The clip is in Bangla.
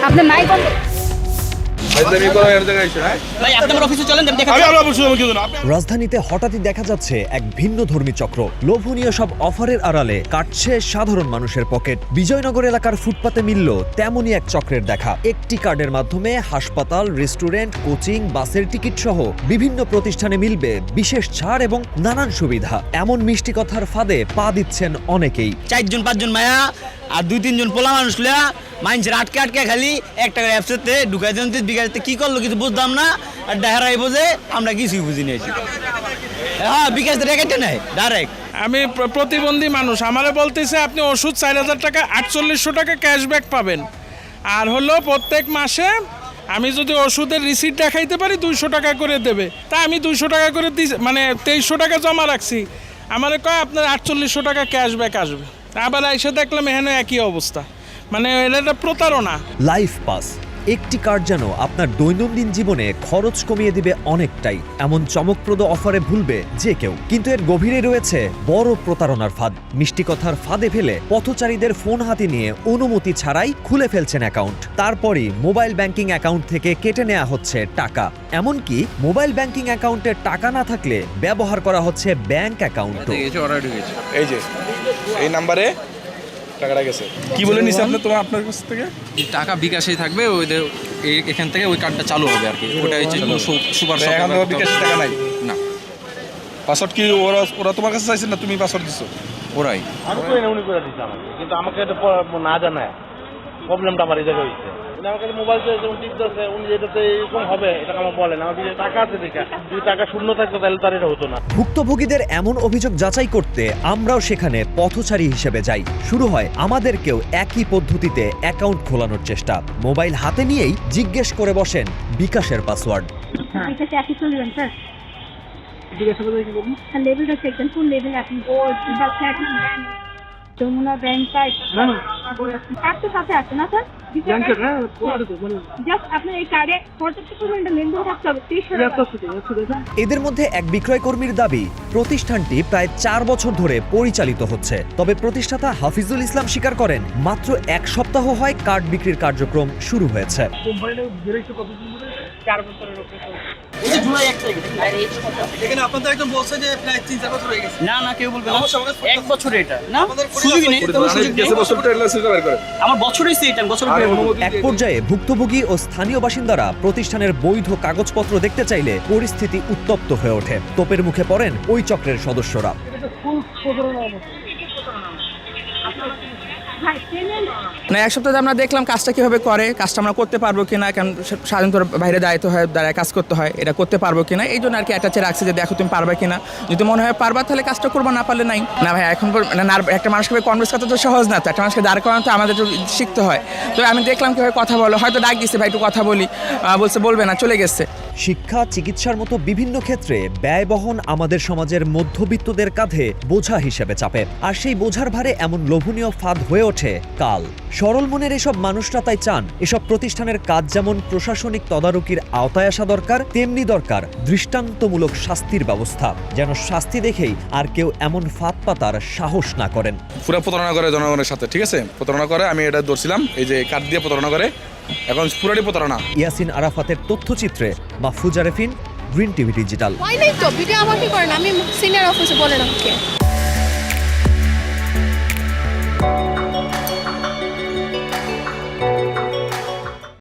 আপনার নাই বন্ধ। রাজধানীতে হঠাৎই দেখা যাচ্ছে এক ভিন্ন ধর্মী চক্র। লোভনীয় সব অফারের আড়ালে কাটছে সাধারণ মানুষের পকেট। বিজয়নগর এলাকার ফুটপাতে মিলল তেমনই এক চক্রের দেখা। একটি কার্ডের মাধ্যমে হাসপাতাল, রেস্টুরেন্ট, কোচিং, বাসের টিকিট সহ বিভিন্ন প্রতিষ্ঠানে মিলবে বিশেষ ছাড় এবং নানান সুবিধা। এমন মিষ্টি কথার ফাঁদে পা দিচ্ছেন অনেকেই। 4-5 মায়া আর 2-3 জন পোলা মানুষ মানুষের আটকে খালি একটা অ্যাপসেতে ঢুকাই দেন বিকাশতে কি করলো কিছু বুঝতাম না। আর ডাহারাই বোঝে আমরা কিছুই বুঝি নিয়েছি। হ্যাঁ, বিকাশ রেখেতে নাই ডাইরেক্ট। আমি প্রতিবন্ধী মানুষ, আমারে বলতেছে আপনি ওষুধ 4000 টাকা 4800 টাকা ক্যাশব্যাক পাবেন। আর হলো প্রত্যেক মাসে আমি যদি ওষুধের রিসিট দেখাইতে পারি 200 টাকা করে দেবে। তা আমি 200 টাকা করে মানে 2300 টাকা জমা রাখছি। আমারে কয় আপনার 4800 টাকা ক্যাশব্যাক আসবে। আবার এসে দেখলাম এখানে একই অবস্থা। মানে এটা প্রতারণা। লাইফ পাস একটি কার্ড যেন আপনার দৈনন্দিন জীবনে খরচ কমিয়ে দিবে অনেকটাই। এমন চমকপ্রদ অফারে ভুলবে যে কেউ, কিন্তু এর গভীরে রয়েছে বড় প্রতারণার ফাঁদ। মিষ্টি কথার ফাঁদে ফেলে পথচারীদের ফোন হাতে নিয়ে অনুমতি ছাড়াই খুলে ফেলছেন অ্যাকাউন্ট। তারপরই মোবাইল ব্যাংকিং অ্যাকাউন্ট থেকে কেটে নেওয়া হচ্ছে টাকা। এমনকি মোবাইল ব্যাংকিং অ্যাকাউন্টে টাকা না থাকলে ব্যবহার করা হচ্ছে ব্যাংক অ্যাকাউন্ট। এই যে এই নাম্বারে টাকাটা গেছে। কি বলে নিছে আপনি তোমার আপনার কাছ থেকে? টাকা বিকাশেই থাকবে, ওদের এখান থেকে ওই কার্ডটা চালু হবে আর কি। ওটা হচ্ছে সুপার শপ। এখন তো বিকাশে টাকা নাই না। পাসওয়ার্ড কি ওরা তোমার কাছে চাইছে না তুমি পাসওয়ার্ড দিছো? ওরাই। আমি তো এনে উনি করে দিছি আমাকে, কিন্তু আমাকে এটা না জানায় প্রবলেমটা আমার এই জায়গায় হয়েছে। উনি আমাকে মোবাইল যেমন টিপ দিচ্ছে, উনি যেটাতে এরকম হবে এটা আমার বলেন। আমার যে টাকা আছে দেখা, যদি টাকা শূন্য থাকতো তাহলে তার এটা হতো না। ভুক্তভোগীদের এমন অভিযোগ যাচাই করতে আমরাও সেখানে পথচারী হিসেবে যাই। শুরু হয় আমাদেরকেও একই পদ্ধতিতে অ্যাকাউন্ট খোলানোর চেষ্টা। মোবাইল হাতে নিয়েই জিজ্ঞেস করে বসেন বিকাশের পাসওয়ার্ড। বিকাশে একই চলবেন স্যার। জিজ্ঞাসা করে কি বলুন? স্যার লেভেলটা চেক দেন, কোন লেভেল আপনি? ও বিকাশে একই যমুনা ব্যাংক কার্ড। না না, কার্ড তো সাথে আছে না স্যার? জাস্ট আপনার এই কার্ডে পর্যাপ্ত পরিমাণে লেনদেন থাকতে হবে। এদের মধ্যে এক বিক্রয় কর্মীর দাবি, প্রতিষ্ঠানটি প্রায় 4 বছর ধরে পরিচালিত হচ্ছে। তবে প্রতিষ্ঠাতা হাফিজুল ইসলাম স্বীকার করেন, মাত্র 1 সপ্তাহ হয় কার্ড বিক্রির কার্যক্রম শুরু হয়েছে। না কেউ বলবে না 1 বছর এটা না সুযোগই নেই। আমার বছর হইছে এটা বছর। এক পর্যায়ে ভুক্তভোগী ও স্থানীয় বাসিন্দারা প্রতিষ্ঠানের বৈধ কাগজপত্র দেখতে চাইলে পরিস্থিতি উত্তপ্ত হয়ে ওঠে। তোপের মুখে পড়েন ওই চক্রের সদস্যরা। না, এক সপ্তাহে আমরা দেখলাম কাজটা কিভাবে করে, কাজটা আমরা করতে পারবো কিনা, কারণ সাধারণত বাইরে দায়িত্ব হয়, দাঁড়ায় কাজ করতে হয়, এটা করতে পারবো কিনা, এই জন্য আর কি অ্যাটাচে রাখছে যে দেখো তুমি পারবে কিনা। যদি মনে হয় পারবা তাহলে কাজটা করবো, না পারলে নাই। না ভাই, এখন না, একটা মানুষকে কনভিন্স করতে তো সহজ না, তো একটা মানুষকে দাঁড় করানো তো আমাদের শিখতে হয়। তো আমি দেখলাম কীভাবে কথা বলো, হয়তো ডাক দিচ্ছে ভাই একটু কথা বলি, বলছে বলবে না, চলে গেছে। শিক্ষা, চিকিৎসার মতো বিভিন্ন ক্ষেত্রে ব্যয়বহন আমাদের সমাজের মধ্যবিত্তদের কাঁধে বোঝা হিসেবে চাপে। আর সেই বোঝার ভারে এমন লোভনীয় ফাঁদ হয়ে ওঠে কাল। সরল মনের এসব মানুষরা তাই চান এসব প্রতিষ্ঠানের কাজ যেমন প্রশাসনিক তদারকির আওতায় আসা দরকার, তেমনি দরকার দৃষ্টান্তমূলক শাস্তির ব্যবস্থা, যেন শাস্তি দেখেই আর কেউ এমন ফাঁদ পাতার সাহস না করেন। পুরো প্রতারণা করে জনগণের সাথে, ঠিক আছে? প্রতারণা করে, আমি এটা ধরছিলাম, এই যে কার্ড দিয়ে প্রতারণা করে, এখন পুরোটি প্রতারণা। ইয়াসিন আরাফাতের তথ্যচিত্রে মাহফুজা রেফিন, গ্রিন টিভি ডিজিটাল। তো ভিডিও আমাকে করেন, আমি সিনিয়র অফিসে বলেন আমাকে।